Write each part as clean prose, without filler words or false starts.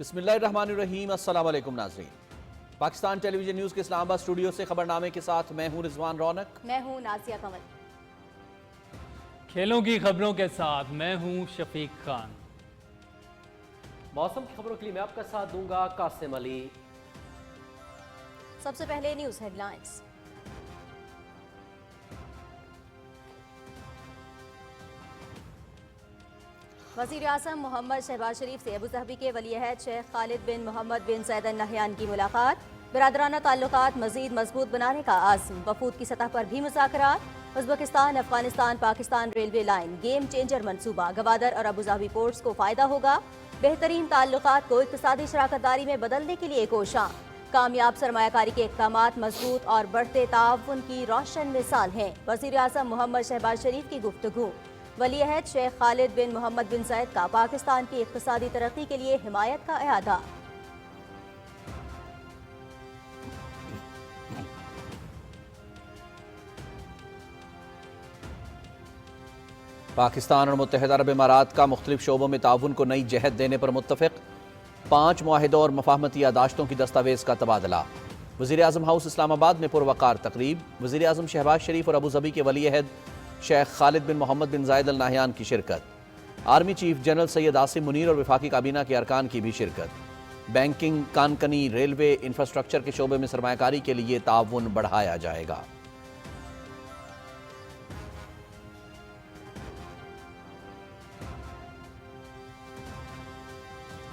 بسم اللہ الرحمن الرحیم۔ السلام علیکم ناظرین، پاکستان ٹیلی ویژن نیوز کے اسلام آباد اسٹوڈیو سے خبرنامے کے ساتھ میں ہوں رضوان رونق۔ میں ہوں نازیہ کمل۔ کھیلوں کی خبروں کے ساتھ میں ہوں شفیق خان۔ موسم کی خبروں کے لیے میں آپ کا ساتھ دوں گا قاسم علی۔ سب سے پہلے نیوز ہیڈ لائنز۔ وزیر اعظم محمد شہباز شریف سے ابوظہبی کے ولی عہد شیخ خالد بن محمد بن زید ال نہیان کی ملاقات، برادرانہ تعلقات مزید مضبوط بنانے کا عزم، وفود کی سطح پر بھی مذاکرات۔ Uzbekistan Afghanistan Pakistan railway line game changer منصوبہ گوادر اور ابوظہبی پورٹس کو فائدہ ہوگا، بہترین تعلقات کو اقتصادی شراکت داری میں بدلنے کے لیے کوشاں، کامیاب سرمایہ کاری کے اقدامات مضبوط اور بڑھتے تعاون کی روشن مثال ہیں، وزیر اعظم محمد شہباز شریف کی گفتگو۔ ولی عہد شیخ خالد بن محمد بن زید کا پاکستان کی اقتصادی ترقی کے لیے حمایت کا اعادہ۔ پاکستان اور متحدہ عرب امارات کا مختلف شعبوں میں تعاون کو نئی جہت دینے پر متفق، 5 معاہدوں اور مفاہمتی یادداشتوں کی دستاویز کا تبادلہ۔ وزیر اعظم ہاؤس اسلام آباد میں پروقار تقریب، وزیر اعظم شہباز شریف اور ابوظہبی کے ولی عہد شیخ خالد بن محمد بن زید ال نہیان کی شرکت، army chief general Syed Asim Munir اور وفاقی کابینہ کے ارکان کی بھی شرکت۔ بینکنگ، کانکنی، ریلوے، انفراسٹرکچر کے شعبے میں سرمایہ کاری کے لیے تعاون بڑھایا جائے گا۔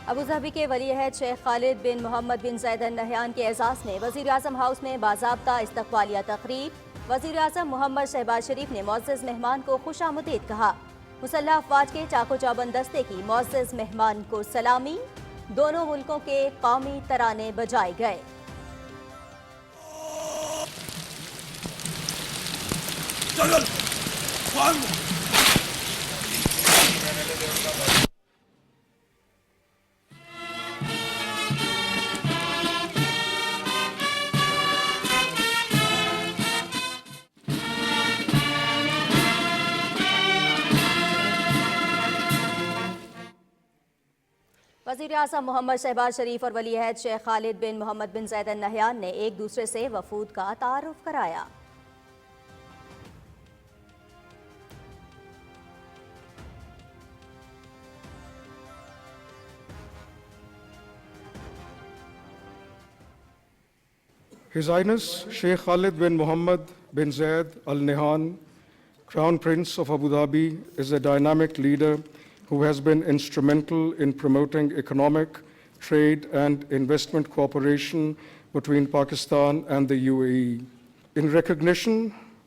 ابوظہبی کے ولی عہد شیخ خالد بن محمد بن زید ال نہیان کے اعزاز میں وزیر اعظم ہاؤس میں باضابطہ استقبالیہ تقریب، وزیر اعظم محمد شہباز شریف نے معزز مہمان کو خوش آمدید کہا، مسلح افواج کے چاق و چوبند دستے کی معزز مہمان کو سلامی، دونوں ملکوں کے قومی ترانے بجائے گئے۔ وزیر اعظم محمد شہباز شریف اور ولی عہد شیخ خالد بن محمد بن زید ال نہیان نے ایک دوسرے سے وفود کا تعارف کرایا۔ His Highness Sheikh Khalid bin Mohammed bin Zayed Al Nahyan, Crown Prince of Abu Dhabi, is a dynamic leader who has been instrumental in promoting economic, trade and investment cooperation between Pakistan and the UAE. In recognition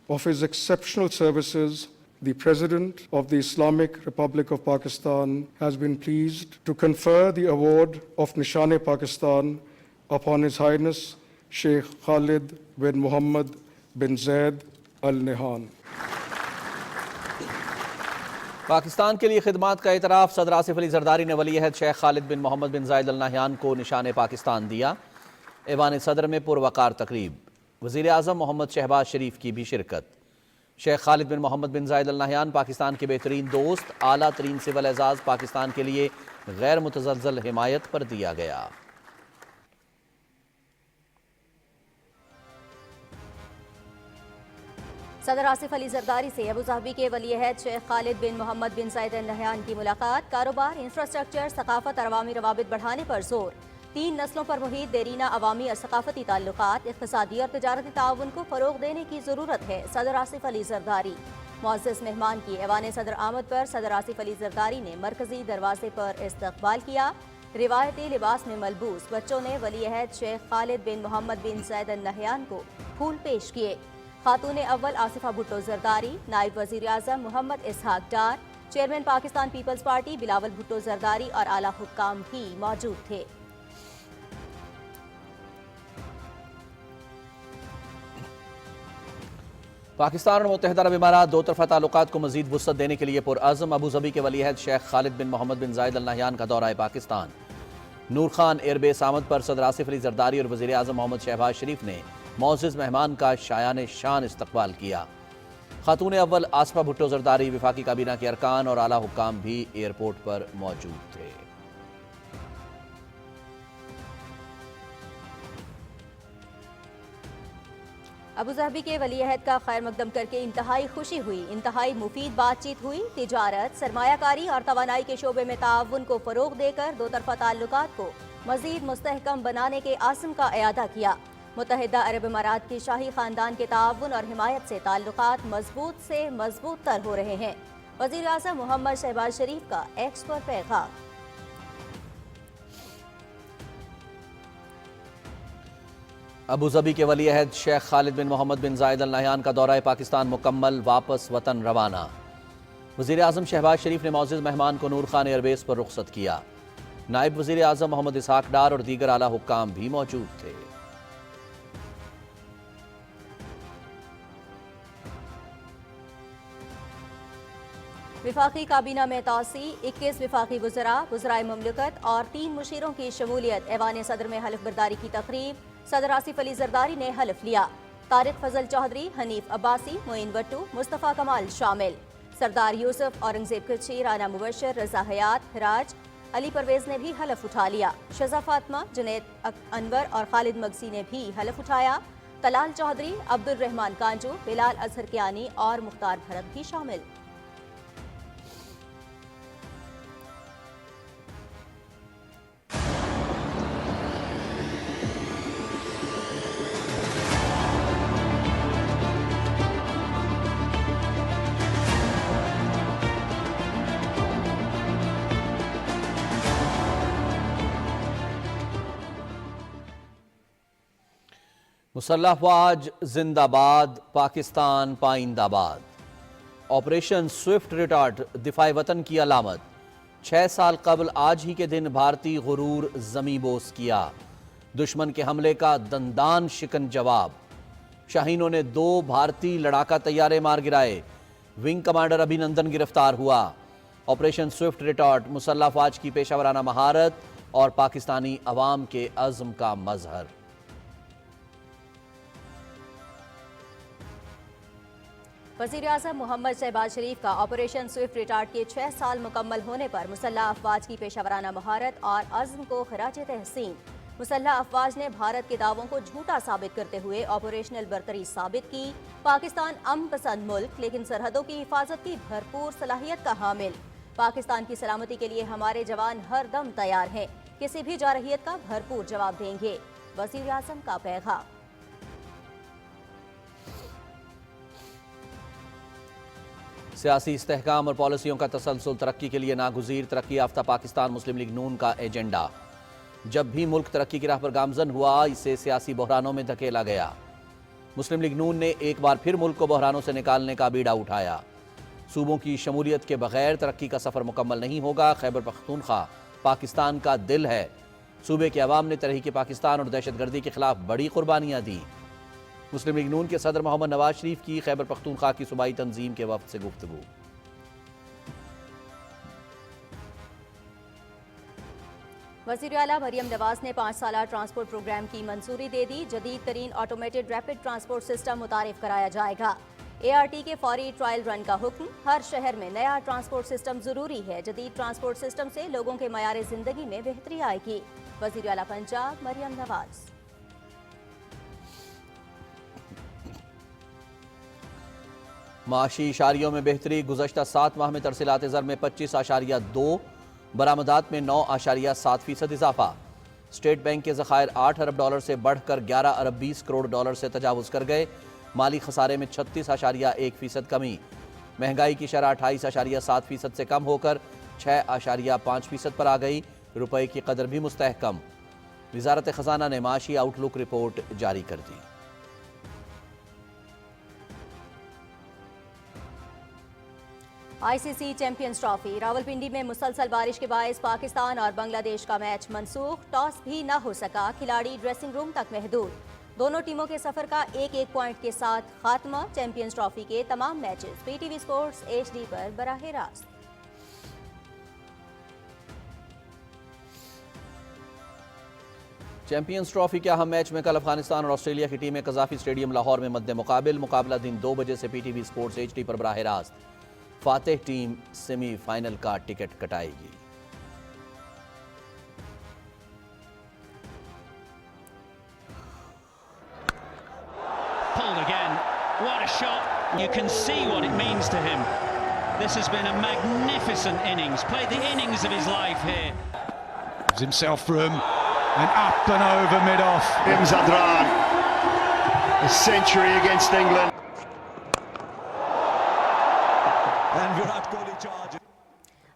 of his exceptional services, the President of the Islamic Republic of Pakistan has been pleased to confer the award of Nishan-e-Pakistan upon His Highness Sheikh Khalid bin Mohammed bin Zayed Al Nahyan. Pakistan کے لیے خدمات کا اعتراف، صدر آصف علی زرداری نے ولی عہد شیخ خالد بن محمد بن زید ال نہیان کو نشان پاکستان دیا۔ ایوان صدر میں پروقار تقریب، وزیر اعظم محمد شہباز شریف کی بھی شرکت۔ شیخ خالد بن محمد بن زید ال نہیان پاکستان کے بہترین دوست، اعلیٰ ترین سول اعزاز پاکستان کے لیے غیر متزلزل حمایت پر دیا گیا۔ صدر آصف علی زرداری سے ابوظہبی کے ولی عہد شیخ خالد بن محمد بن زید ال نہیان کی ملاقات، کاروبار، انفراسٹرکچر، ثقافت اور عوامی روابط بڑھانے پر زور، 3 نسلوں پر محیط دیرینہ عوامی اور ثقافتی تعلقات، اقتصادی اور تجارتی تعاون کو فروغ دینے کی ضرورت ہے، صدر آصف علی زرداری۔ معزز مہمان کی ایوان صدر آمد پر صدر آصف علی زرداری نے مرکزی دروازے پر استقبال کیا۔ روایتی لباس میں ملبوس بچوں نے ولی عہد شیخ خالد بن محمد بن زید ال نہیان کو پھول پیش کیے۔ خاتون اول آصفہ بھٹو زرداری، نائب وزیر اعظم Muhammad Ishaq Dar, chairman Pakistan Peoples party Bilawal Bhutto Zardari اور اعلیٰ حکام بھی موجود تھے۔ پاکستان اور متحدہ عرب امارات دو طرفہ تعلقات کو مزید وسعت دینے کے لیے پرعزم، ابوظہبی کے ولی عہد شیخ خالد بن محمد بن زید ال نہیان کا دورہ پاکستان۔ نور خان ایئر بیس آمد پر صدر آصف علی زرداری اور وزیر اعظم محمد شہباز شریف نے معزز مہمان کا شایان شان استقبال کیا۔ خاتون اول آصفہ بھٹو زرداری، وفاقی کابینہ کے ارکان اور اعلیٰ حکام بھی ایئرپورٹ پر موجود تھے۔ ابوظہبی کے ولی عہد کا خیر مقدم کر کے انتہائی خوشی ہوئی، انتہائی مفید بات چیت ہوئی، تجارت، سرمایہ کاری اور توانائی کے شعبے میں تعاون کو فروغ دے کر دو طرفہ تعلقات کو مزید مستحکم بنانے کے عزم کا اعادہ کیا۔ متحدہ عرب امارات کے شاہی خاندان کے تعاون اور حمایت سے تعلقات مضبوط سے مضبوط تر ہو رہے ہیں۔ وزیر اعظم محمد شہباز شریف کا ایکس پر پیغام۔ ابوظہبی کے ولی عہد شیخ خالد بن محمد بن زائد ال نہیان کا دورہ پاکستان مکمل، واپس وطن روانہ۔ وزیر اعظم شہباز شریف نے معزز مہمان کو نور خان ایئر بیس پر رخصت کیا۔ نائب وزیر اعظم محمد اسحاق ڈار اور دیگر اعلیٰ حکام بھی موجود تھے۔ وفاقی کابینہ میں توسیع، 21 وفاقی وزراء، وزرائے مملکت اور 3 مشیروں کی شمولیت۔ ایوان صدر میں حلف برداری کی تقریب، صدر آصف علی زرداری نے حلف لیا۔ طارق فضل چودھری، حنیف عباسی، معین بٹو، مصطفیٰ کمال شامل۔ سردار یوسف، اورنگزیب کچھی، رانا مبشر، رضا حیات، ہراج، علی پرویز نے بھی حلف اٹھا لیا۔ شزا فاطمہ، جنید انور اور خالد مگسی نے بھی حلف اٹھایا۔ طلال چودھری، عبد الرحمان کانجو، بلال اظہر کیانی اور مختار بھرت بھی شامل۔ مسلح افواج زندہ باد، پاکستان پائندہ باد۔ آپریشن سوئفٹ ریٹارٹ دفاع وطن کی علامت۔ 6 سال قبل آج ہی کے دن بھارتی غرور زمیں بوس کیا۔ دشمن کے حملے کا دندان شکن جواب۔ شاہینوں نے 2 بھارتی لڑاکا طیارے مار گرائے۔ ونگ کمانڈر ابھی نندن گرفتار ہوا۔ آپریشن سوئفٹ ریٹارٹ مسلح افواج کی پیشہ ورانہ مہارت اور پاکستانی عوام کے عزم کا مظہر۔ وزیر اعظم محمد شہباز شریف کا آپریشن سوئفٹ ریٹارٹ کے 6 سال مکمل ہونے پر مسلح افواج کی پیشہ ورانہ مہارت اور عزم کو خراج تحسین۔ مسلح افواج نے بھارت کے دعووں کو جھوٹا ثابت کرتے ہوئے آپریشنل برتری ثابت کی۔ پاکستان امن پسند ملک لیکن سرحدوں کی حفاظت کی بھرپور صلاحیت کا حامل۔ پاکستان کی سلامتی کے لیے ہمارے جوان ہر دم تیار ہیں، کسی بھی جارحیت کا بھرپور جواب دیں گے۔ وزیر اعظم کا پیغام۔ سیاسی استحکام اور پالیسیوں کا تسلسل ترقی کے لیے ناگزیر۔ ترقی یافتہ پاکستان مسلم لیگ نون کا ایجنڈا۔ جب بھی ملک ترقی کی راہ پر گامزن ہوا، اسے سیاسی بحرانوں میں دھکیلا گیا۔ مسلم لیگ نون نے ایک بار پھر ملک کو بحرانوں سے نکالنے کا بیڑا اٹھایا۔ صوبوں کی شمولیت کے بغیر ترقی کا سفر مکمل نہیں ہوگا۔ خیبر پختونخوا پاکستان کا دل ہے۔ صوبے کے عوام نے تحریک پاکستان اور دہشت گردی کے خلاف بڑی قربانیاں دی۔ مسلم لیگ نون کے صدر محمد نواز شریف کی خیبر پختونخوا کی صوبائی تنظیم کے وفد سے گفتگو۔ وزیر اعلیٰ مریم نواز نے 5 سالہ ٹرانسپورٹ پروگرام کی منظوری دے دی۔ جدید ترین آٹومیٹڈ ریپڈ ٹرانسپورٹ سسٹم متعارف کرایا جائے گا۔ ART کے فوری ٹرائل رن کا حکم۔ ہر شہر میں نیا ٹرانسپورٹ سسٹم ضروری ہے۔ جدید ٹرانسپورٹ سسٹم سے لوگوں کے معیار زندگی میں بہتری آئے گی۔ وزیر اعلیٰ پنجاب مریم نواز۔ معاشی اشاریوں میں بہتری۔ گزشتہ 7 ماہ میں ترسیلات زر میں 25.2، برآمدات میں 9.7% اضافہ۔ اسٹیٹ بینک کے ذخائر $8 ارب سے بڑھ کر $11 ارب 20 کروڑ سے تجاوز کر گئے۔ مالی خسارے میں 36.1% کمی۔ مہنگائی کی شرح 28.7% سے کم ہو کر 6.5% پر آ گئی۔ روپے کی قدر بھی مستحکم۔ وزارت خزانہ نے معاشی آؤٹ لک رپورٹ جاری کر دی۔ ICC Champions Trophy. راولپنڈی میں مسلسل بارش کے باعث پاکستان اور بنگلہ دیش کا میچ منسوخ۔ ٹاس بھی نہ ہو سکا، کھلاڑی ڈریسنگ روم تک محدود۔ دونوں ٹیموں کے سفر کا 1-1 پوائنٹ کے ساتھ خاتمہ۔ چیمپئنز ٹرافی کے تمام میچز PTV سپورٹس HD پر براہ راست۔ چیمپئنز ٹرافی کے اہم میچ میں کل افغانستان اور آسٹریلیا کی ٹیمیں قذافی اسٹیڈیم لاہور میں مد مقابل۔ مقابلہ دن 2 بجے سے PTV سپورٹس HD پر براہ راست۔ فاتح ٹیم سیمی فائنل کا ٹکٹ کٹائے گی۔ Pulled again. What a shot. You can see what it means to him. This has been a magnificent innings. Played the innings of his life here. Gives himself room and up and over mid-off. James Adran, a century against England. And Virat Kohli charges.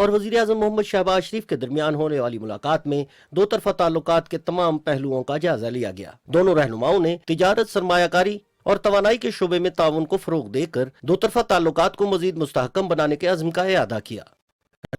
اور وزیر اعظم محمد شہباز شریف کے درمیان ہونے والی ملاقات میں دو طرفہ تعلقات کے تمام پہلوؤں کا جائزہ لیا گیا۔ دونوں رہنماؤں نے تجارت، سرمایہ کاری اور توانائی کے شعبے میں تعاون کو فروغ دے کر دو طرفہ تعلقات کو مزید مستحکم بنانے کے عزم کا اعادہ کیا۔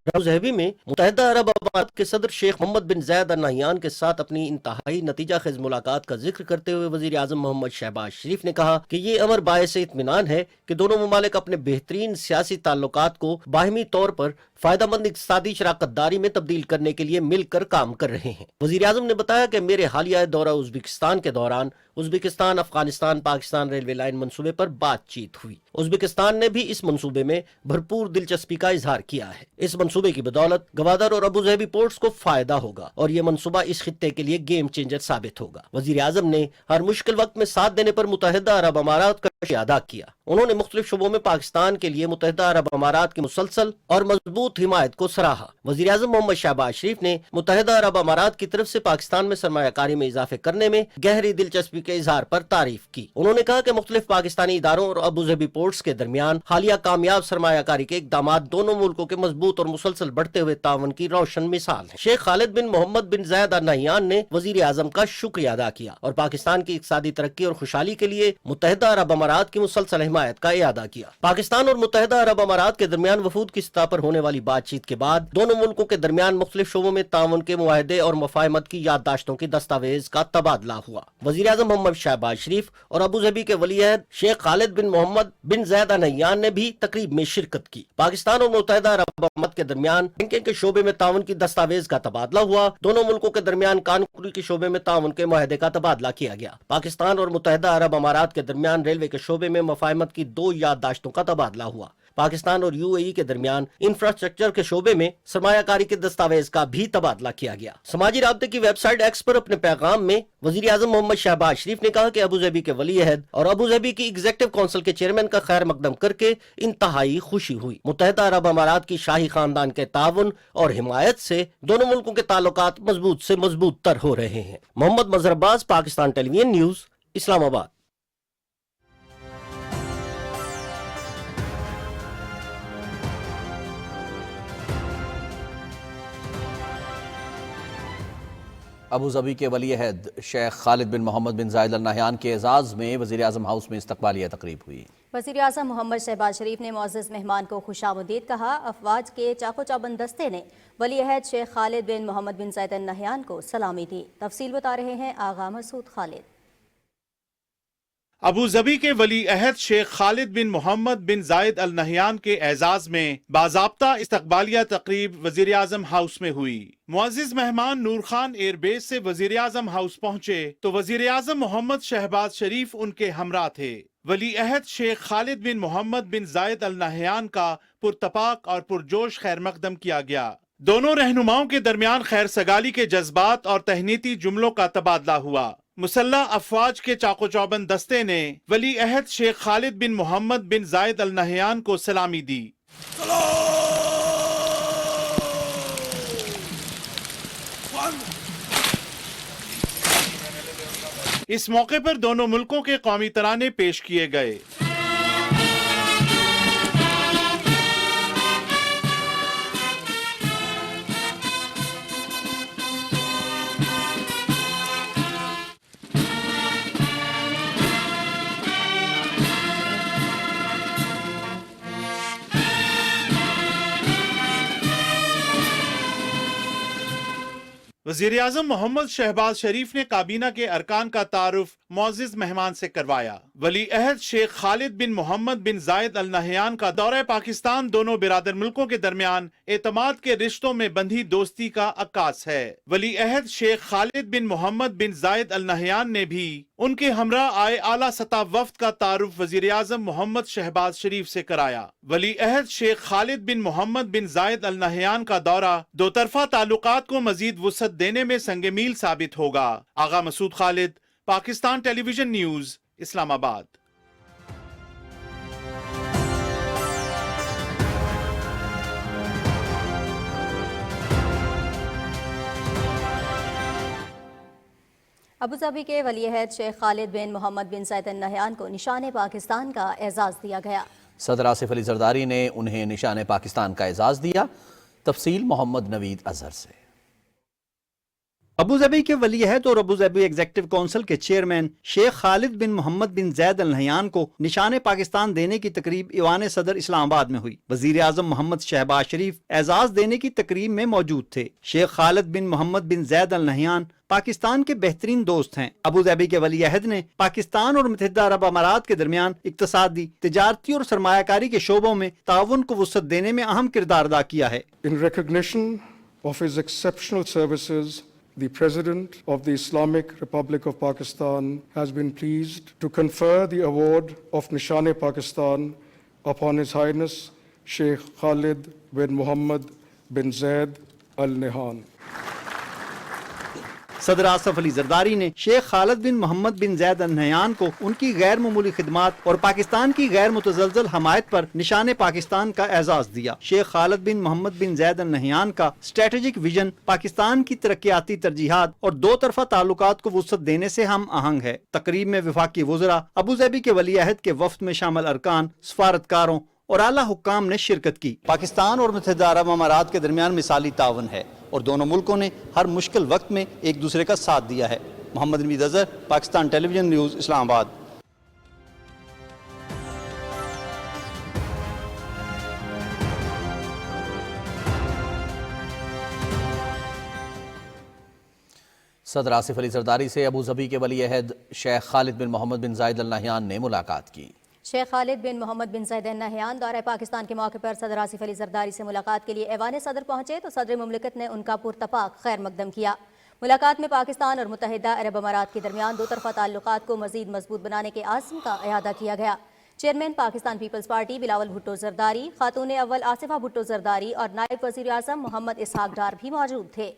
ابوظہبی میں متحدہ عرب امارات کے صدر شیخ محمد بن زاید ال نہیان کے ساتھ اپنی انتہائی نتیجہ خیز ملاقات کا ذکر کرتے ہوئے وزیر اعظم محمد شہباز شریف نے کہا کہ یہ امر باعث اطمینان ہے کہ دونوں ممالک اپنے بہترین سیاسی تعلقات کو باہمی طور پر فائدہ مند اقتصادی شراکت داری میں تبدیل کرنے کے لیے مل کر کام کر رہے ہیں۔ وزیر اعظم نے بتایا کہ میرے حالیہ دورہ ازبکستان کے دوران Uzbekistan Afghanistan Pakistan railway line منصوبے پر بات چیت ہوئی۔ ازبکستان نے بھی اس منصوبے میں بھرپور دلچسپی کا اظہار کیا ہے۔ اس منصوبے کی بدولت گوادر اور ابوظہبی پورٹس کو فائدہ ہوگا اور یہ منصوبہ اس خطے کے لیے گیم چینجر ثابت ہوگا۔ وزیر اعظم نے ہر مشکل وقت میں ساتھ دینے پر متحدہ عرب امارات کا شکریہ ادا کیا۔ انہوں نے مختلف شعبوں میں پاکستان کے لیے متحدہ عرب امارات کی مسلسل اور مضبوط حمایت کو سراہا۔ وزیر اعظم محمد شہباز شریف نے متحدہ عرب امارات کی طرف سے پاکستان میں سرمایہ کاری میں اضافے کرنے میں گہری دلچسپی کے اظہار پر تعریف کی۔ انہوں نے کہا کہ مختلف پاکستانی اداروں اور ابوظہبی پورٹس کے درمیان حالیہ کامیاب سرمایہ کاری کے اقدامات دونوں ملکوں کے مضبوط اور مسلسل بڑھتے ہوئے تعاون کی روشن مثال ہے۔ شیخ خالد بن محمد بن زاید ال نہیان نے وزیر اعظم کا شکریہ ادا کیا اور پاکستان کی اقتصادی ترقی اور خوشحالی کے لیے متحدہ عرب امارات کی مسلسل حمایت کا اعادہ کیا۔ پاکستان اور متحدہ عرب امارات کے درمیان وفود کی سطح پر ہونے والی بات چیت کے بعد دونوں ملکوں کے درمیان مختلف شعبوں میں تعاون کے معاہدے اور مفاہمت کی یادداشتوں کی دستاویز کا تبادلہ ہوا۔ وزیر اعظم محمد شہباز شریف اور ابوظہبی کے ولی عہد شیخ خالد بن محمد بن زاید ال نہیان نے بھی تقریب میں شرکت کی۔ پاکستان اور متحدہ عرب امارات کے درمیان بینکنگ کے شعبے میں تعاون کی دستاویز کا تبادلہ ہوا۔ دونوں ملکوں کے درمیان کانکنی کے شعبے میں تعاون کے معاہدے کا تبادلہ کیا گیا۔ پاکستان اور متحدہ عرب امارات کے درمیان ریلوے کے شعبے میں مفاہمت کی 2 یادداشتوں کا تبادلہ ہوا۔ پاکستان اور یو اے ای کے درمیان انفراسٹرکچر کے شعبے میں سرمایہ کاری کے دستاویز کا بھی تبادلہ کیا گیا۔ سماجی رابطے کی ویب سائٹ ایکس پر اپنے پیغام میں وزیر اعظم محمد شہباز شریف نے کہا کہ ابوظہبی کے ولی عہد اور ابوظہبی کی ایگزیکٹو کونسل کے چیئرمین کا خیر مقدم کر کے انتہائی خوشی ہوئی۔ متحدہ عرب امارات کی شاہی خاندان کے تعاون اور حمایت سے دونوں ملکوں کے تعلقات مضبوط سے مضبوط تر ہو رہے ہیں۔ محمد مظہر عباس، پاکستان ٹیلی ویژن نیوز، اسلام آباد۔ ابوظہبی کے ولی عہد شیخ خالد بن محمد بن زاید ال نہیان کے اعزاز میں وزیر اعظم ہاؤس میں استقبالیہ تقریب ہوئی۔ وزیر اعظم محمد شہباز شریف نے معزز مہمان کو خوش آمدید کہا۔ افواج کے چاقو چوبند دستے نے ولی عہد شیخ خالد بن محمد بن زاید ال نہیان کو سلامی دی۔ تفصیل بتا رہے ہیں آغا مسعود خالد۔ ابوظہبی کے ولی عہد شیخ خالد بن محمد بن زاید ال نہیان کے اعزاز میں باضابطہ استقبالیہ تقریب وزیر اعظم ہاؤس میں ہوئی۔ معزز مہمان نور خان ایئر بیس سے وزیر اعظم ہاؤس پہنچے تو وزیر اعظم محمد شہباز شریف ان کے ہمراہ تھے۔ ولی عہد شیخ خالد بن محمد بن زاید ال نہیان کا پرتپاک اور پرجوش خیر مقدم کیا گیا۔ دونوں رہنماؤں کے درمیان خیر سگالی کے جذبات اور تہنیتی جملوں کا تبادلہ ہوا۔ مسلح افواج کے چاقو چوبند دستے نے ولی عہد شیخ خالد بن محمد بن زاید ال نہیان کو سلامی دی۔ اس موقع پر دونوں ملکوں کے قومی ترانے پیش کیے گئے۔ وزیر اعظم محمد شہباز شریف نے کابینہ کے ارکان کا تعارف معزز مہمان سے کروایا۔ ولی عہد شیخ خالد بن محمد بن زاید ال نہیان کا دورہ پاکستان دونوں برادر ملکوں کے درمیان اعتماد کے رشتوں میں بندھی دوستی کا عکاس ہے۔ ولی عہد شیخ خالد بن محمد بن زاید ال نہیان نے بھی ان کے ہمراہ آئے اعلیٰ سطح وفد کا تعارف وزیر اعظم محمد شہباز شریف سے کرایا۔ ولی عہد شیخ خالد بن محمد بن زاید ال نہیان کا دورہ دو طرفہ تعلقات کو مزید وسعت دینے میں سنگ میل ثابت ہوگا۔ آغا مسعود خالد، پاکستان ٹیلی ویژن نیوز، اسلام آباد۔ ابوظہبی کے ولی عہد شیخ خالد بن محمد بن زاید ال نہیان کو نشان پاکستان کا اعزاز دیا گیا۔ صدر آصف علی زرداری نے انہیں نشان پاکستان کا اعزاز دیا۔ تفصیل محمد نوید اظہر سے۔ ابوظہبی کے ولی عہد اور ابوظہبی ایگزیکٹو کونسل کے چیئرمین شیخ خالد بن محمد بن زید ال نہیان کو نشان پاکستان دینے کی تقریب ایوان صدر اسلام آباد میں ہوئی۔ وزیر اعظم محمد شہباز شریف اعزاز دینے کی تقریب میں موجود تھے۔ شیخ خالد بن محمد بن زید ال نہیان پاکستان کے بہترین دوست ہیں۔ ابوظہبی کے ولی عہد نے پاکستان اور متحدہ عرب امارات کے درمیان اقتصادی، تجارتی اور سرمایہ کاری کے شعبوں میں تعاون کو وسعت دینے میں اہم کردار ادا کیا ہے۔ In recognition of his exceptional services, the President of the Islamic Republic of Pakistan has been pleased to confer the award of Nishan-e-Pakistan upon His Highness Sheikh Khalid bin Muhammad bin Zayed Al Nahyan. صدر آصف علی زرداری نے شیخ خالد بن محمد بن زید ال نہیان کو ان کی غیر معمولی خدمات اور پاکستان کی غیر متزلزل حمایت پر نشان پاکستان کا اعزاز دیا۔ شیخ خالد بن محمد بن زید ال نہیان کا اسٹریٹجک ویژن پاکستان کی ترقیاتی ترجیحات اور دو طرفہ تعلقات کو وسعت دینے سے ہم آہنگ ہے۔ تقریب میں وفاقی وزراء، ابوظہبی کے ولی عہد کے وفد میں شامل ارکان، سفارتکاروں اور اعلیٰ حکام نے شرکت کی۔ پاکستان اور متحدہ عرب امارات کے درمیان مثالی تعاون ہے اور دونوں ملکوں نے ہر مشکل وقت میں ایک دوسرے کا ساتھ دیا ہے۔ محمد نوید اظہر، پاکستان ٹیلی ویژن نیوز، اسلام آباد۔ صدر آصف علی زرداری سے ابوظہبی کے ولی عہد شیخ خالد بن محمد بن زائد ال نہیان نے ملاقات کی۔ شیخ خالد بن محمد بن زید ال نہیان دورہ پاکستان کے موقع پر صدر آصف علی زرداری سے ملاقات کے لیے ایوان صدر پہنچے تو صدر مملکت نے ان کا پرتپاک خیر مقدم کیا۔ ملاقات میں پاکستان اور متحدہ عرب امارات کے درمیان دو طرفہ تعلقات کو مزید مضبوط بنانے کے عزم کا اعادہ کیا گیا۔ Chairman Pakistan Peoples party Bilawal Bhutto Zardari, خاتون اول آصفہ بھٹو زرداری اور نائب وزیر اعظم محمد اسحاق ڈار بھی موجود تھے۔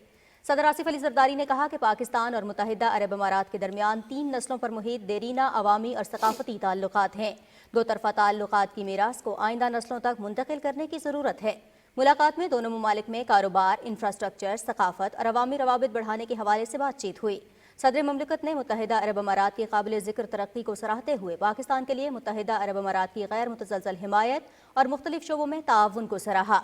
صدر آصف علی زرداری نے کہا کہ پاکستان اور متحدہ عرب امارات کے درمیان 3 نسلوں پر محیط دیرینہ عوامی اور ثقافتی تعلقات ہیں۔ دو طرفہ تعلقات کی میراث کو آئندہ نسلوں تک منتقل کرنے کی ضرورت ہے۔ ملاقات میں دونوں ممالک میں کاروبار، انفراسٹرکچر، ثقافت اور عوامی روابط بڑھانے کے حوالے سے بات چیت ہوئی۔ صدر مملکت نے متحدہ عرب امارات کی قابل ذکر ترقی کو سراہتے ہوئے پاکستان کے لیے متحدہ عرب امارات کی غیر متزلزل حمایت اور مختلف شعبوں میں تعاون کو سراہا۔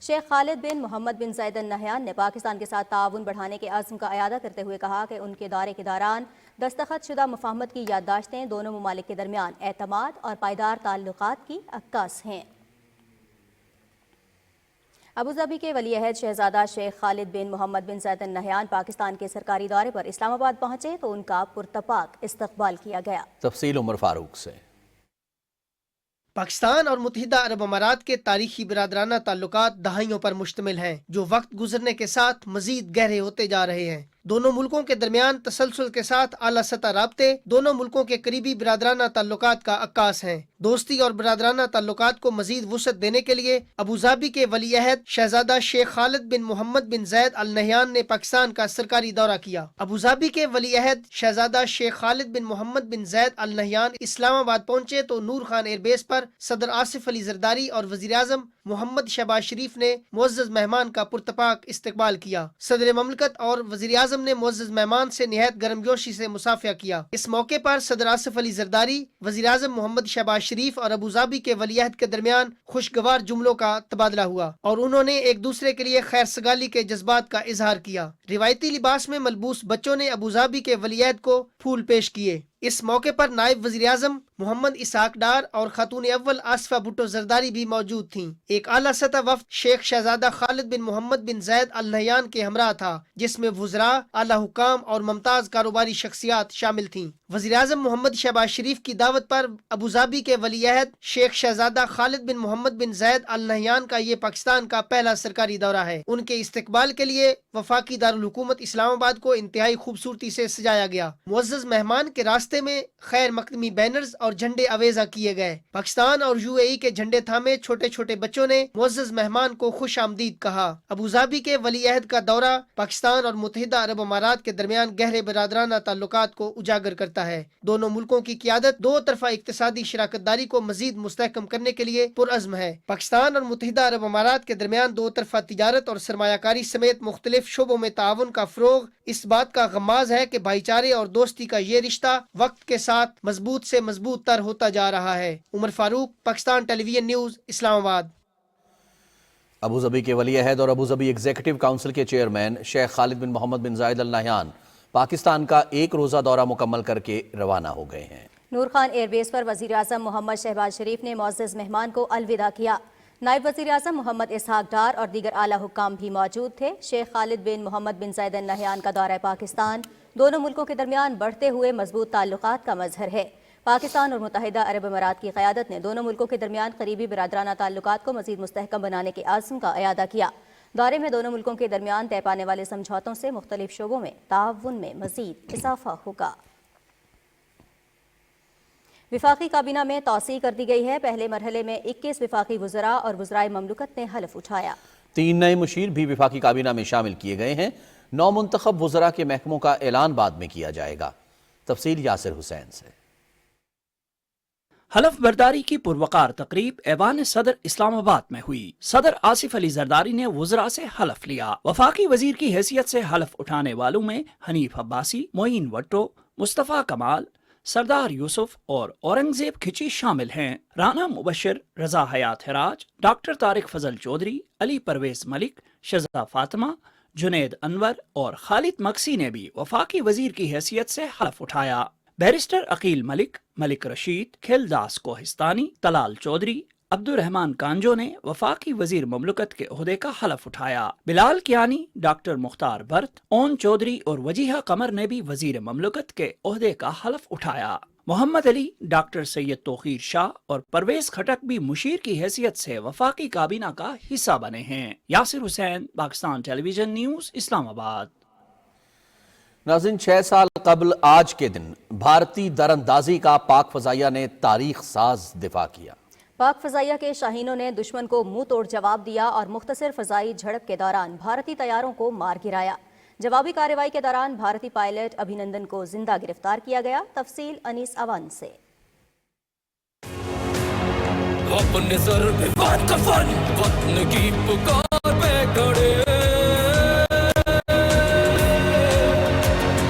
شیخ خالد بن محمد بن زید ال نہیان نے پاکستان کے ساتھ تعاون بڑھانے کے عزم کا اعادہ کرتے ہوئے کہا کہ ان کے دورے کے دوران دستخط شدہ مفاہمت کی یادداشتیں دونوں ممالک کے درمیان اعتماد اور پائیدار تعلقات کی عکاس ہیں۔ ابوظہبی کے ولی عہد شہزادہ شیخ خالد بن محمد بن زید ال نہیان پاکستان کے سرکاری دورے پر اسلام آباد پہنچے تو ان کا پرتپاک استقبال کیا گیا۔ تفصیل عمر فاروق سے۔ پاکستان اور متحدہ عرب امارات کے تاریخی برادرانہ تعلقات دہائیوں پر مشتمل ہیں جو وقت گزرنے کے ساتھ مزید گہرے ہوتے جا رہے ہیں۔ دونوں ملکوں کے درمیان تسلسل کے ساتھ اعلیٰ سطح رابطے دونوں ملکوں کے قریبی برادرانہ تعلقات کا عکاس ہیں۔ دوستی اور برادرانہ تعلقات کو مزید وسعت دینے کے لیے ابوظہبی کے ولی عہد شہزادہ شیخ خالد بن محمد بن زید ال نہیان نے پاکستان کا سرکاری دورہ کیا۔ ابوظہبی کے ولی عہد شہزادہ شیخ خالد بن محمد بن زید ال نہیان اسلام آباد پہنچے تو نور خان ایئر بیس پر صدر آصف علی زرداری اور وزیر اعظم محمد شہباز شریف نے معزز مہمان کا پرتپاک استقبال کیا۔ صدر مملکت اور وزیر اعظم نے معزز مہمان سے نہایت گرم جوشی سے مصافحہ کیا۔ اس موقع پر صدر آصف علی زرداری، وزیر اعظم محمد شہباز شریف اور ابوظہبی کے ولی عہد کے درمیان خوشگوار جملوں کا تبادلہ ہوا اور انہوں نے ایک دوسرے کے لیے خیر سگالی کے جذبات کا اظہار کیا۔ روایتی لباس میں ملبوس بچوں نے ابوظہبی کے ولی عہد کو پھول پیش کیے۔ اس موقع پر نائب وزیر اعظم محمد اسحاق ڈار اور خاتون اول آصفہ بھٹو زرداری بھی موجود تھیں۔ ایک اعلیٰ سطح وفد شیخ شہزادہ خالد بن محمد بن زید ال نہیان کے ہمراہ تھا جس میں وزراء، اعلیٰ حکام اور ممتاز کاروباری شخصیات شامل تھیں۔ وزیر اعظم محمد شہباز شریف کی دعوت پر ابوظہبی کے ولی عہد شیخ شہزادہ خالد بن محمد بن زید ال نہیان کا یہ پاکستان کا پہلا سرکاری دورہ ہے۔ ان کے استقبال کے لیے وفاقی دارالحکومت اسلام آباد کو انتہائی خوبصورتی سے سجایا گیا۔ معزز مہمان کے راستے میں خیر مقدمی بینرز اور جھنڈے آویزاں کیے گئے۔ پاکستان اور UAE کے جھنڈے تھامے چھوٹے چھوٹے بچوں نے معزز مہمان کو خوش آمدید کہا۔ ابوظہبی کے ولی عہد کا دورہ پاکستان اور متحدہ عرب امارات کے درمیان گہرے برادرانہ تعلقات کو اجاگر کرتا ہے۔ دونوں ملکوں کی قیادت دو طرفہ اقتصادی شراکت داری کو مزید مستحکم کرنے کے لیے پرعزم ہے۔ پاکستان اور متحدہ عرب امارات کے درمیان دو طرفہ تجارت اور سرمایہ کاری سمیت مختلف شعبوں میں تعاون کا فروغ اس بات کا غماز ہے کہ بھائی چارے اور دوستی کا یہ رشتہ وقت کے ساتھ مضبوط سے مضبوط تر ہوتا جا رہا ہے۔ عمر فاروق، پاکستان ٹیلی ویژن نیوز، اسلام آباد۔ ابوظہبی کے ولی عہد اور ابوظہبی ایگزیکٹو کونسل کے چیئرمین شیخ خالد بن محمد بن زائد ال نہیان پاکستان کا ایک روزہ دورہ مکمل کر کے روانہ ہو گئے ہیں۔ نور خان ایئر بیس پر وزیر اعظم محمد شہباز شریف نے معزز مہمان کو الوداع کیا۔ نائب وزیر اعظم محمد اسحاق ڈار اور دیگر اعلیٰ حکام بھی موجود تھے۔ شیخ خالد بن محمد بن زائد ال نہیان کا دورہ پاکستان دونوں ملکوں کے درمیان بڑھتے ہوئے مضبوط تعلقات کا مظہر ہے۔ پاکستان اور متحدہ عرب امارات کی قیادت نے دونوں ملکوں کے درمیان قریبی برادرانہ تعلقات کو مزید مستحکم بنانے کے عزم کا اعادہ کیا۔ دورے میں دونوں ملکوں کے درمیان طے پانے والے سمجھوتوں سے مختلف شعبوں میں تعاون میں مزید اضافہ ہوگا۔ وفاقی کابینہ میں توسیع کر دی گئی ہے۔ پہلے مرحلے میں 21 وفاقی وزراء اور وزرائے مملکت نے حلف اٹھایا۔ 3 نئے مشیر بھی وفاقی کابینہ میں شامل کیے گئے ہیں۔ 9 منتخب وزراء کے محکموں کا اعلان بعد میں کیا جائے گا۔ تفصیل یاسر حسین سے۔ حلف برداری کی پروقار تقریب ایوان صدر اسلام آباد میں ہوئی۔ صدر آصف علی زرداری نے وزراء سے حلف لیا۔ وفاقی وزیر کی حیثیت سے حلف اٹھانے والوں میں حنیف عباسی، معین وٹو، مصطفیٰ کمال، سردار یوسف اور اورنگزیب کھچی شامل ہیں۔ رانا مبشر، رضا حیات ہراج، ڈاکٹر طارق فضل چودھری، علی پرویز ملک، شہزہ فاطمہ، جنید انور اور خالد مکسی نے بھی وفاقی وزیر کی حیثیت سے حلف اٹھایا۔ بیرسٹر عقیل ملک، ملک رشید، کھیل داس کوہستانی، طلال چودھری، عبد الرحمن کانجو نے وفاقی وزیر مملکت کے عہدے کا حلف اٹھایا۔ بلال کیانی، ڈاکٹر مختار برت، اون چودھری اور وجیہہ قمر نے بھی وزیر مملکت کے عہدے کا حلف اٹھایا۔ محمد علی، ڈاکٹر سید توقیر شاہ اور پرویز کھٹک بھی مشیر کی حیثیت سے وفاقی کابینہ کا حصہ بنے ہیں۔ یاسر حسین، پاکستان ٹیلی ویژن نیوز، اسلام آباد۔ ناظرین، 6 سال قبل آج کے دن بھارتی دراندازی کا پاک فضائیہ نے تاریخ ساز دفاع کیا۔ پاک فضائیہ کے شاہینوں نے دشمن کو منہ توڑ جواب دیا اور مختصر فضائی جھڑپ کے دوران بھارتی طیاروں کو مار گرایا۔ جوابی کارروائی کے دوران بھارتی پائلٹ ابھینندن کو زندہ گرفتار کیا گیا۔ تفصیل انیس اوان سے۔ اپنے سر پہ بات کفن، وطن کی پکار پہ کھڑے،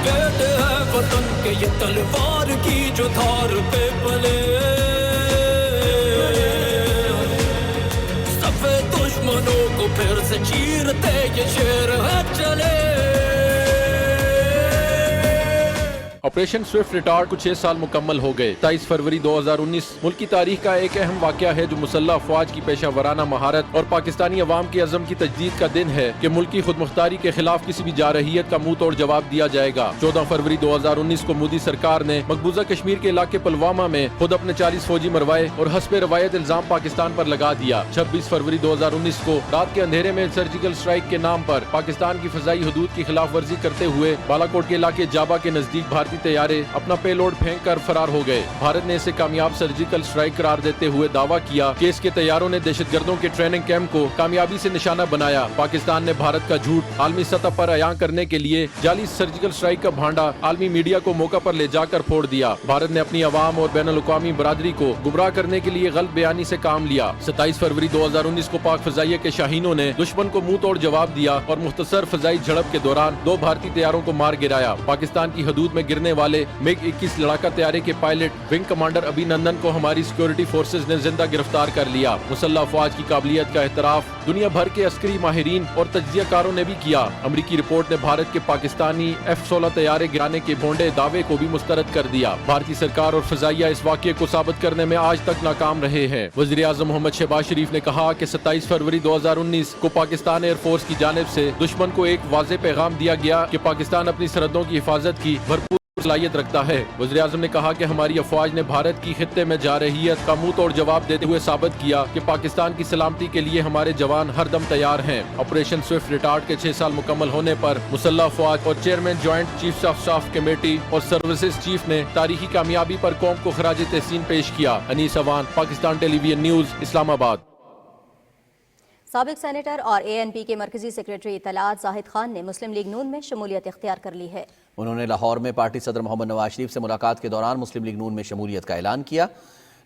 کہتے ہیں وطن کے یہ تلوار کی جو دھار پہ پلے، سفید دشمنوں کو پھر سے چیرتے یہ شیر ہے چلے۔ آپریشن سوئفٹ ریٹارڈ کو 6 سال مکمل ہو گئے۔ 23 فروری 2019 ملک کی تاریخ کا ایک اہم واقعہ ہے جو مسلح افواج کی پیشہ ورانہ مہارت اور پاکستانی عوام کے عزم کی تجدید کا دن ہے کہ ملکی خود مختاری کے خلاف کسی بھی جارحیت کا منہ توڑ جواب دیا جائے گا۔ 14 فروری 2019 کو مودی سرکار نے مقبوضہ کشمیر کے علاقے پلوامہ میں خود اپنے 40 فوجی مروائے اور حسب روایت الزام پاکستان پر لگا دیا۔ 26 فروری 2019 کو رات کے اندھیرے میں سرجیکل اسٹرائیک کے نام پر پاکستان کی فضائی حدود کی خلاف ورزی کرتے ہوئے بالاکوٹ کے علاقے جابا کے نزدیک بھارتی طیارے اپنا پے لوڈ پھینک کر فرار ہو گئے۔ بھارت نے اسے کامیاب سرجیکل اسٹرائیک قرار دیتے ہوئے دعویٰ کیا کہ اس کے طیاروں نے دہشت گردوں کے ٹریننگ کیمپ کو کامیابی سے نشانہ بنایا۔ پاکستان نے بھارت کا جھوٹ عالمی سطح پر عیاں کرنے کے لیے جعلی سرجیکل اسٹرائیک کا بھانڈا عالمی میڈیا کو موقع پر لے جا کر پھوڑ دیا۔ بھارت نے اپنی عوام اور بین الاقوامی برادری کو گمراہ کرنے کے لیے غلط بیانی سے کام لیا۔ 27 فروری 2019 کو پاک فضائیہ کے شاہینوں نے دشمن کو منہ توڑ جواب دیا اور مختصر فضائی جھڑپ کے دوران 2 بھارتی طیاروں کو مار گرایا۔ پاکستان کی حدود میں گرنے والے MiG 21 لڑاکا طیارے کے پائلٹ ونگ کمانڈر ابھینندن کو ہماری سیکورٹی فورسز نے زندہ گرفتار کر لیا۔ مسلح افواج کی قابلیت کا اعتراف دنیا بھر کے عسکری ماہرین اور تجزیہ کاروں نے بھی کیا۔ امریکی رپورٹ نے بھارت کے پاکستانی F-16 طیارے گرانے کے بھونڈے دعوے کو بھی مسترد کر دیا۔ بھارتی سرکار اور فضائیہ اس واقعے کو ثابت کرنے میں آج تک ناکام رہے ہیں۔ وزیر اعظم محمد شہباز شریف نے کہا کہ 27 فروری 2019 کو پاکستان ایئر فورس کی جانب سے دشمن کو ایک واضح پیغام دیا گیا کہ پاکستان اپنی سرحدوں کی حفاظت کی بھرپور صلاحیت رکھتا ہے۔ وزیر اعظم نے کہا کہ ہماری افواج نے بھارت کی خطے میں جارحیت کا منہ توڑ جواب دیتے ہوئے ثابت کیا کہ پاکستان کی سلامتی کے لیے ہمارے جوان ہر دم تیار ہیں۔ آپریشن سوئفٹ ریٹارڈ کے 6 سال مکمل ہونے پر مسلح افواج اور chairman joint chief of staff committee اور سروسز چیف نے تاریخی کامیابی پر قوم کو خراج تحسین پیش کیا۔ انیس اوان، پاکستان ٹیلی ویژن نیوز، اسلام آباد۔ سابق سینیٹر اور ANP کے مرکزی سیکریٹری اطلاعات زاہد خان نے مسلم لیگ نون میں شمولیت اختیار کر لی ہے۔ انہوں نے لاہور میں پارٹی صدر محمد نواز شریف سے ملاقات کے دوران مسلم لیگ نون میں شمولیت کا اعلان کیا۔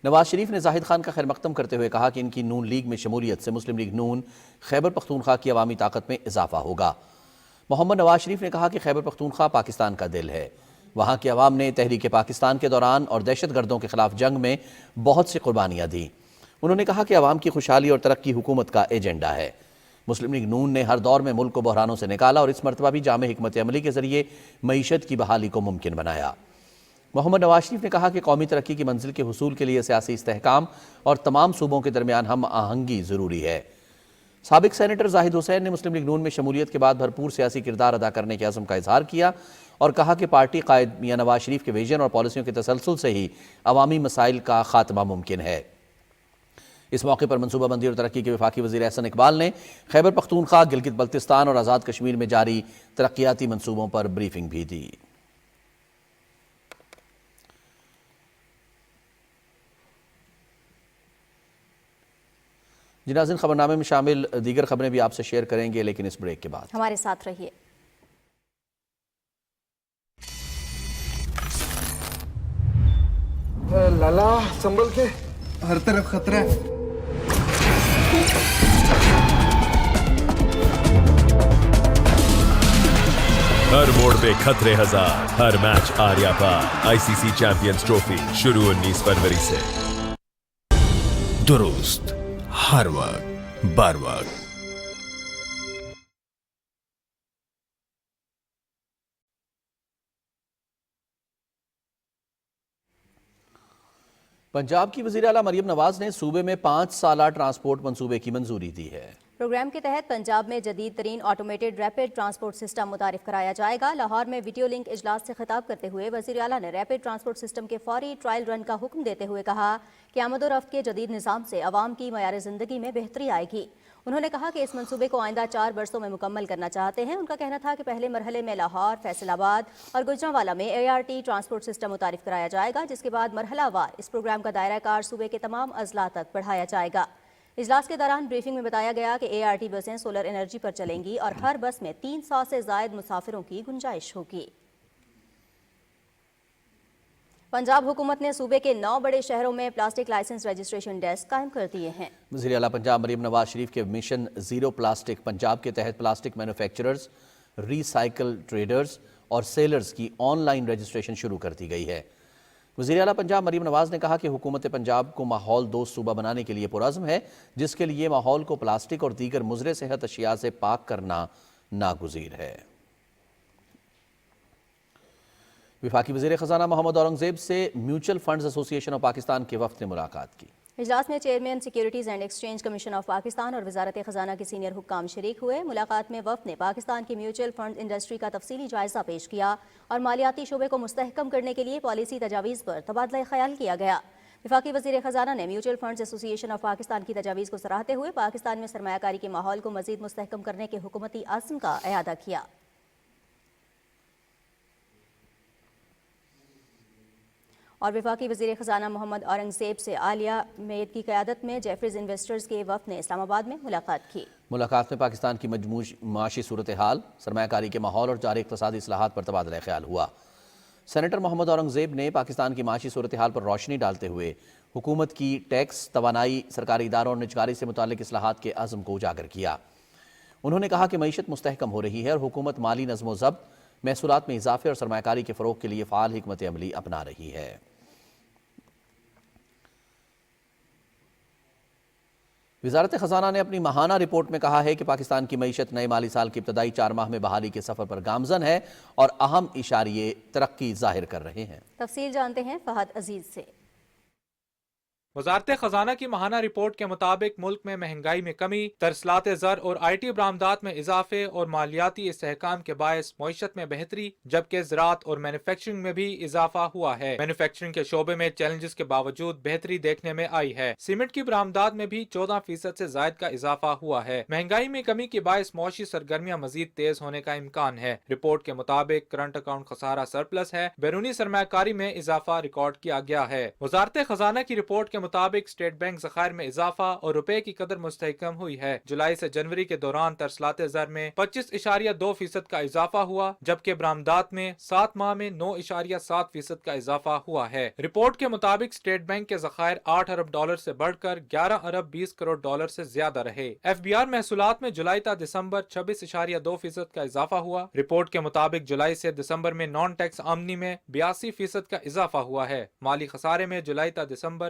نواز شریف نے زاہد خان کا خیر مقدم کرتے ہوئے کہا کہ ان کی نون لیگ میں شمولیت سے مسلم لیگ نون خیبر پختونخوا کی عوامی طاقت میں اضافہ ہوگا۔ محمد نواز شریف نے کہا کہ خیبر پختونخوا پاکستان کا دل ہے۔ وہاں کی عوام نے تحریک پاکستان کے دوران اور دہشت گردوں کے خلاف جنگ میں بہت سی قربانیاں دیں۔ انہوں نے کہا کہ عوام کی خوشحالی اور ترقی حکومت کا ایجنڈا ہے۔ مسلم لیگ نون نے ہر دور میں ملک کو بحرانوں سے نکالا اور اس مرتبہ بھی جامع حکمت عملی کے ذریعے معیشت کی بحالی کو ممکن بنایا۔ محمد نواز شریف نے کہا کہ قومی ترقی کی منزل کے حصول کے لیے سیاسی استحکام اور تمام صوبوں کے درمیان ہم آہنگی ضروری ہے۔ سابق سینیٹر زاہد حسین نے مسلم لیگ نون میں شمولیت کے بعد بھرپور سیاسی کردار ادا کرنے کے عزم کا اظہار کیا اور کہا کہ پارٹی قائد میاں نواز شریف کے ویژن اور پالیسیوں کے تسلسل سے ہی عوامی مسائل کا خاتمہ ممکن ہے۔ اس موقع پر منصوبہ بندی اور ترقی کے وفاقی وزیر احسن اقبال نے خیبر پختونخوا، گلگت بلتستان اور آزاد کشمیر میں جاری ترقیاتی منصوبوں پر بریفنگ بھی دی۔ ناظرین، خبرنامے میں شامل دیگر خبریں بھی آپ سے شیئر کریں گے، لیکن اس بریک کے بعد ہمارے ساتھ رہیے۔ لالا سنبھل کے، ہر طرف خطرہ ہے۔ ہر موڑ پہ خطرے ہزار، ہر میچ آریا پار۔ ICC چیمپئنز ٹرافی شروع 19 فروری سے۔ درست، ہر وقت، بر وقت۔ پنجاب کی وزیر اعلیٰ مریم نواز نے صوبے میں 5 سالہ ٹرانسپورٹ منصوبے کی منظوری دی ہے۔ پروگرام کے تحت پنجاب میں جدید ترین آٹومیٹڈ ریپڈ ٹرانسپورٹ سسٹم متعارف کرایا جائے گا۔ لاہور میں ویڈیو لنک اجلاس سے خطاب کرتے ہوئے وزیر اعلیٰ نے ریپڈ ٹرانسپورٹ سسٹم کے فوری ٹرائل رن کا حکم دیتے ہوئے کہا کہ آمد و رفت کے جدید نظام سے عوام کی معیار زندگی میں بہتری آئے گی۔ انہوں نے کہا کہ اس منصوبے کو آئندہ 4 برسوں میں مکمل کرنا چاہتے ہیں۔ ان کا کہنا تھا کہ پہلے مرحلے میں لاہور، فیصل آباد اور گوجرانوالہ میں ART ٹرانسپورٹ سسٹم متعارف کرایا جائے گا، جس کے بعد مرحلہ وار اس پروگرام کا دائرہ کار صوبے کے تمام اضلاع تک بڑھایا جائے گا۔ اجلاس کے دوران بریفنگ میں بتایا گیا کہ ART بسیں سولر انرجی پر چلیں گی اور ہر بس میں 300 سے زائد مسافروں کی گنجائش ہوگی۔ پنجاب حکومت نے صوبے کے 9 بڑے شہروں میں پلاسٹک لائسنس رجسٹریشن ڈیسک قائم کر دیے ہیں۔ وزیر اعلیٰ پنجاب مریم نواز شریف کے مشن زیرو پلاسٹک پنجاب کے تحت پلاسٹک مینوفیکچررز، ری سائیکل ٹریڈرز اور سیلرز کی آن لائن رجسٹریشن شروع کر دی گئی ہے۔ وزیر اعلیٰ پنجاب مریم نواز نے کہا کہ حکومت پنجاب کو ماحول دوست صوبہ بنانے کے لیے پرعزم ہے، جس کے لیے ماحول کو پلاسٹک اور دیگر مضر صحت اشیاء سے پاک کرنا ناگزیر ہے۔ وفاقی وزیر خزانہ محمد اورنگزیب سے میوچل فنڈز ایسوسی ایشن آف پاکستان کے وفد نے ملاقات کی۔ اجلاس میں chairman securities and exchange commission of Pakistan اور وزارت خزانہ کے سینئر حکام شریک ہوئے۔ ملاقات میں وفد نے پاکستان کی میوچل فنڈ انڈسٹری کا تفصیلی جائزہ پیش کیا اور مالیاتی شعبے کو مستحکم کرنے کے لیے پالیسی تجاویز پر تبادلہ خیال کیا گیا۔ وفاقی وزیر خزانہ نے میوچل فنڈز ایسوسی ایشن آف پاکستان کی تجاویز کو سراہتے ہوئے پاکستان میں سرمایہ کاری کے ماحول کو مزید مستحکم کرنے کے حکومتی عزم کا اعادہ کیا۔ اور وفاقی وزیر خزانہ محمد اورنگزیب سے عالیہ میر کی قیادت میں جیفریز انویسٹرز کے وفد نے اسلام آباد میں ملاقات کی۔ ملاقات میں پاکستان کی مجموعی معاشی صورتحال، سرمایہ کاری کے ماحول اور جاری اقتصادی اصلاحات پر تبادلہ خیال ہوا۔ سینیٹر محمد اورنگزیب نے پاکستان کی معاشی صورتحال پر روشنی ڈالتے ہوئے حکومت کی ٹیکس، توانائی، سرکاری اداروں اور نجکاری سے متعلق اصلاحات کے عزم کو اجاگر کیا۔ انہوں نے کہا کہ معیشت مستحکم ہو رہی ہے اور حکومت مالی نظم و ضبط، محصولات میں اضافے اور سرمایہ کاری کے فروغ کے لیے فعال حکمت عملی اپنا رہی ہے۔ وزارت خزانہ نے اپنی ماہانہ رپورٹ میں کہا ہے کہ پاکستان کی معیشت نئے مالی سال کے ابتدائی 4 ماہ میں بحالی کے سفر پر گامزن ہے اور اہم اشاریے ترقی ظاہر کر رہے ہیں۔ تفصیل جانتے ہیں فہد عزیز سے۔ وزارت خزانہ کی ماہانہ رپورٹ کے مطابق ملک میں مہنگائی میں کمی، ترسیلات زر اور IT برآمدات میں اضافے اور مالیاتی استحکام کے باعث معیشت میں بہتری، جبکہ زراعت اور مینوفیکچرنگ میں بھی اضافہ ہوا ہے۔ مینوفیکچرنگ کے شعبے میں چیلنجز کے باوجود بہتری دیکھنے میں آئی ہے۔ سیمنٹ کی برآمدات میں بھی 14% سے زائد کا اضافہ ہوا ہے۔ مہنگائی میں کمی کے باعث معاشی سرگرمیاں مزید تیز ہونے کا امکان ہے۔ رپورٹ کے مطابق کرنٹ اکاؤنٹ خسارہ سرپلس ہے، بیرونی سرمایہ کاری میں اضافہ ریکارڈ کیا گیا ہے۔ وزارت خزانہ کی رپورٹ کے مطابق اسٹیٹ بینک ذخائر میں اضافہ اور روپے کی قدر مستحکم ہوئی ہے۔ جولائی سے جنوری کے دوران ترسیلات زر میں 25.2% کا اضافہ ہوا، جبکہ برآمدات میں 7 ماہ میں 9.7% کا اضافہ ہوا ہے۔ رپورٹ کے مطابق اسٹیٹ بینک کے ذخائر $8 ارب سے بڑھ کر $11 ارب 20 کروڑ سے زیادہ رہے۔ FBR محصولات میں جولائی تا دسمبر 26.2% کا اضافہ ہوا۔ رپورٹ کے مطابق جولائی سے دسمبر میں نان ٹیکس آمدنی میں 82% کا اضافہ ہوا ہے۔ مالی خسارے میں جولائی تا دسمبر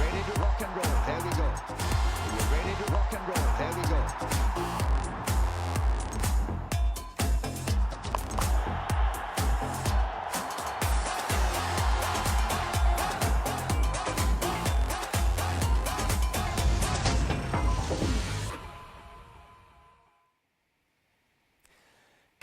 Ready to rock and roll. There we go. Are you ready to rock and roll?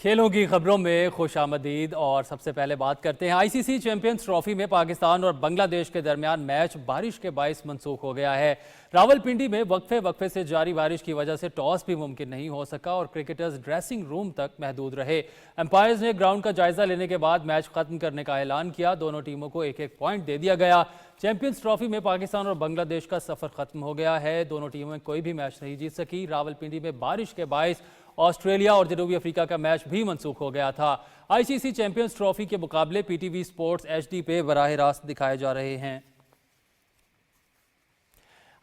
کھیلوں کی خبروں میں خوش آمدید اور سب سے پہلے بات کرتے ہیں I C C Champions trophy میں پاکستان اور بنگلہ دیش کے درمیان میچ بارش کے باعث منسوخ ہو گیا ہے۔ راولپنڈی میں وقفے سے جاری بارش کی وجہ سے ٹاس بھی ممکن نہیں ہو سکا اور کرکٹرز ڈریسنگ روم تک محدود رہے۔ امپائرز نے گراؤنڈ کا جائزہ لینے کے بعد میچ ختم کرنے کا اعلان کیا۔ دونوں ٹیموں کو ایک ایک پوائنٹ دے دیا گیا۔ چیمپئنز ٹرافی میں پاکستان اور بنگلہ دیش کا سفر ختم ہو گیا ہے۔ دونوں ٹیمیں کوئی بھی میچ نہیں جیت سکی۔ راولپنڈی میں بارش کے باعث آسٹریلیا اور جنوبی افریقہ کا میچ بھی منسوخ ہو گیا تھا۔ آئی سی سی چیمپئنز ٹرافی کے مقابلے P T V Sports H D پہ براہ راست دکھائے جا رہے ہیں۔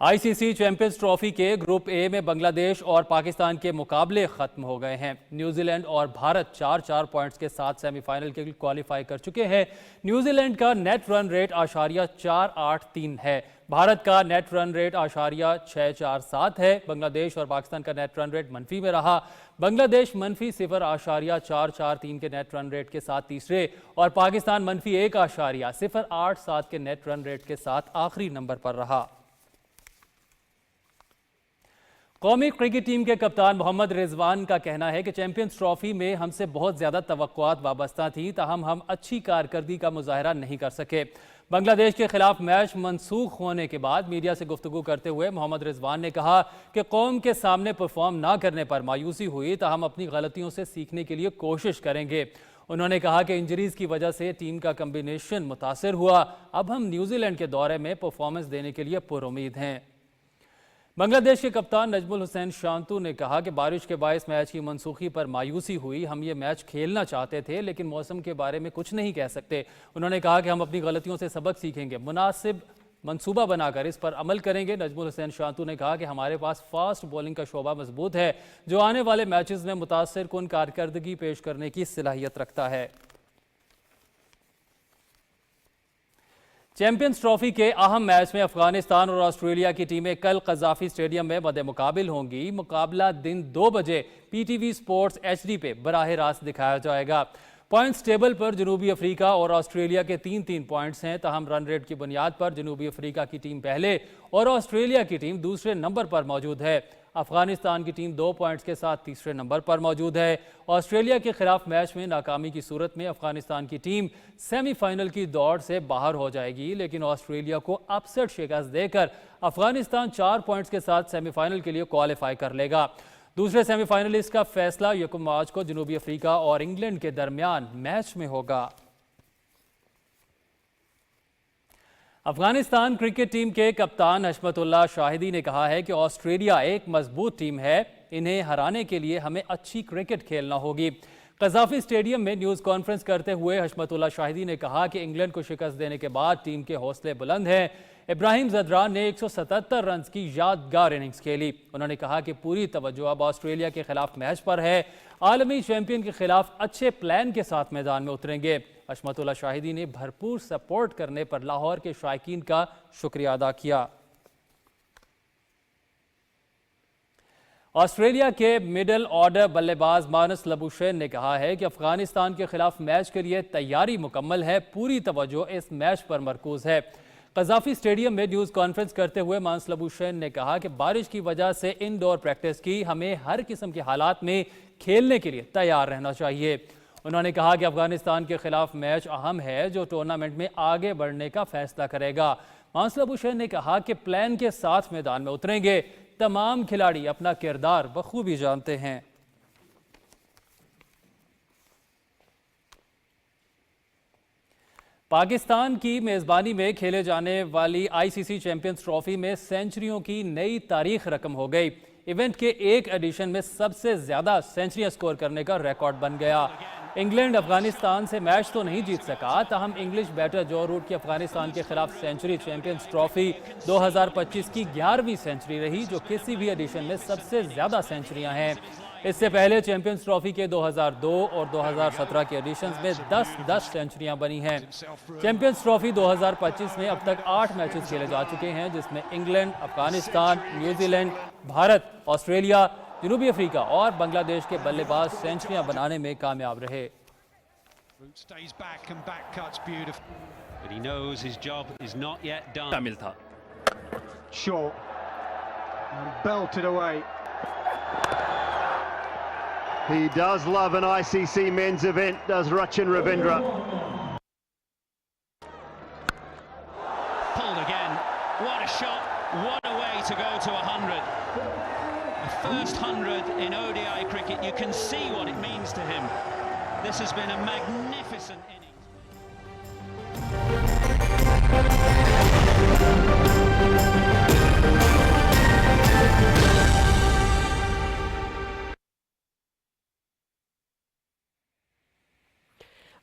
I C C Champions Trophy کے گروپ اے میں بنگلہ دیش اور پاکستان کے مقابلے ختم ہو گئے ہیں۔ نیوزی لینڈ اور بھارت 4-4 پوائنٹس کے ساتھ سیمی فائنل کے لیے کوالیفائی کر چکے ہیں۔ نیوزی لینڈ کا نیٹ رن ریٹ .483 ہے۔ بھارت کا نیٹ رن ریٹ .647 ہے۔ بنگلہ دیش اور پاکستان کا نیٹ رن ریٹ منفی میں رہا۔ بنگلہ دیش منفی 0.443 کے نیٹ رن ریٹ کے ساتھ تیسرے اور پاکستان منفی 1.087 کے نیٹ رن ریٹ کے ساتھ آخری نمبر پر رہا۔ قومی کرکٹ ٹیم کے کپتان محمد رضوان کا کہنا ہے کہ چیمپئنز ٹرافی میں ہم سے بہت زیادہ توقعات وابستہ تھیں، تاہم ہم اچھی کارکردگی کا مظاہرہ نہیں کر سکے۔ بنگلہ دیش کے خلاف میچ منسوخ ہونے کے بعد میڈیا سے گفتگو کرتے ہوئے محمد رضوان نے کہا کہ قوم کے سامنے پرفارم نہ کرنے پر مایوسی ہوئی، تاہم اپنی غلطیوں سے سیکھنے کے لیے کوشش کریں گے۔ انہوں نے کہا کہ انجریز کی وجہ سے ٹیم کا کمبینیشن متاثر ہوا۔ اب ہم نیوزی لینڈ کے دورے میں پرفارمنس دینے کے لیے پر امید ہیں۔ بنگلہ دیش کے کپتان نجم الحسین شانتو نے کہا کہ بارش کے باعث میچ کی منسوخی پر مایوسی ہوئی۔ ہم یہ میچ کھیلنا چاہتے تھے لیکن موسم کے بارے میں کچھ نہیں کہہ سکتے۔ انہوں نے کہا کہ ہم اپنی غلطیوں سے سبق سیکھیں گے، مناسب منصوبہ بنا کر اس پر عمل کریں گے۔ نجم الحسین شانتو نے کہا کہ ہمارے پاس فاسٹ بولنگ کا شعبہ مضبوط ہے جو آنے والے میچز میں متاثر کن کارکردگی پیش کرنے کی صلاحیت رکھتا ہے۔ چیمپئنز ٹرافی کے اہم میچ میں افغانستان اور آسٹریلیا کی ٹیمیں کل قذافی اسٹیڈیم میں مد مقابل ہوں گی۔ مقابلہ دن 2 بجے P T V Sports H D پہ براہ راست دکھایا جائے گا۔ پوائنٹس ٹیبل پر جنوبی افریقہ اور آسٹریلیا کے 3-3 پوائنٹس ہیں، تاہم رن ریٹ کی بنیاد پر جنوبی افریقہ کی ٹیم پہلے اور آسٹریلیا کی ٹیم دوسرے نمبر پر موجود ہے۔ افغانستان کی ٹیم 2 پوائنٹس کے ساتھ تیسرے نمبر پر موجود ہے۔ آسٹریلیا کے خلاف میچ میں ناکامی کی صورت میں افغانستان کی ٹیم سیمی فائنل کی دوڑ سے باہر ہو جائے گی، لیکن آسٹریلیا کو اپسٹ شکست دے کر افغانستان 4 پوائنٹس کے ساتھ سیمی فائنل کے لیے کوالیفائی کر لے گا۔ دوسرے سیمی فائنلسٹ کا فیصلہ 1 مارچ کو جنوبی افریقہ اور انگلینڈ کے درمیان میچ میں ہوگا۔ افغانستان کرکٹ ٹیم کے کپتان حشمت اللہ شاہدی نے کہا ہے کہ آسٹریلیا ایک مضبوط ٹیم ہے، انہیں ہرانے کے لیے ہمیں اچھی کرکٹ کھیلنا ہوگی۔ قذافی اسٹیڈیم میں نیوز کانفرنس کرتے ہوئے حشمت اللہ شاہدی نے کہا کہ انگلینڈ کو شکست دینے کے بعد ٹیم کے حوصلے بلند ہیں۔ ابراہیم زدران نے 177 رنز کی یادگار اننگز کھیلی۔ انہوں نے کہا کہ پوری توجہ اب آسٹریلیا کے خلاف میچ پر ہے، عالمی چیمپئن کے خلاف اچھے پلان کے ساتھ میدان میں اتریں گے۔ حشمت اللہ شاہدی نے بھرپور سپورٹ کرنے پر لاہور کے شائقین کا شکریہ ادا کیا۔ آسٹریلیا کے مڈل آرڈر بلے باز مانس لبوشین نے کہا ہے کہ افغانستان کے خلاف میچ کے لیے تیاری مکمل ہے، پوری توجہ اس میچ پر مرکوز ہے۔ قذافی اسٹیڈیم میں نیوز کانفرنس کرتے ہوئے مانس لبوشین نے کہا کہ بارش کی وجہ سے انڈور پریکٹس کی، ہمیں ہر قسم کے حالات میں کھیلنے کے لیے تیار رہنا چاہیے۔ انہوں نے کہا کہ افغانستان کے خلاف میچ اہم ہے جو ٹورنامنٹ میں آگے بڑھنے کا فیصلہ کرے گا۔ مانس لبوشین نے کہا کہ پلان کے ساتھ میدان میں اتریں گے، تمام کھلاڑی اپنا کردار بخوبی جانتے ہیں۔ پاکستان کی میزبانی میں کھیلے جانے والی آئی سی سی چیمپئنز ٹرافی میں سینچریوں کی نئی تاریخ رقم ہو گئی۔ ایونٹ کے ایک ایڈیشن میں سب سے زیادہ سینچریاں سکور کرنے کا ریکارڈ بن گیا۔ انگلینڈ افغانستان سے میچ تو نہیں جیت سکا، تاہم انگلش بیٹر جو روٹ کی افغانستان کے خلاف سینچری چیمپئنز ٹرافی 2025 کی 11ویں سینچری رہی، جو کسی بھی ایڈیشن میں سب سے زیادہ سینچریاں ہیں۔ اس سے پہلے چیمپئنز ٹرافی کے 2002 اور 2017 کے ایڈیشنز میں 10 سینچریاں بنی ہیں۔ چیمپئنز ٹرافی 2025 میں اب تک 8 میچز کھیلے جا چکے ہیں، جس میں England, Afghanistan, New Zealand, Bharat, Australia, جنوبی افریقہ اور بنگلہ دیش کے بلے باز سینچریاں بنانے میں کامیاب رہے۔ شامل تھا۔ He does love an ICC men's event, does Rachin Ravindra. Pulled again. What a shot. What a way to go to 100. A first 100 in ODI cricket. You can see what it means to him. This has been a magnificent innings.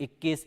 21,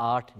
8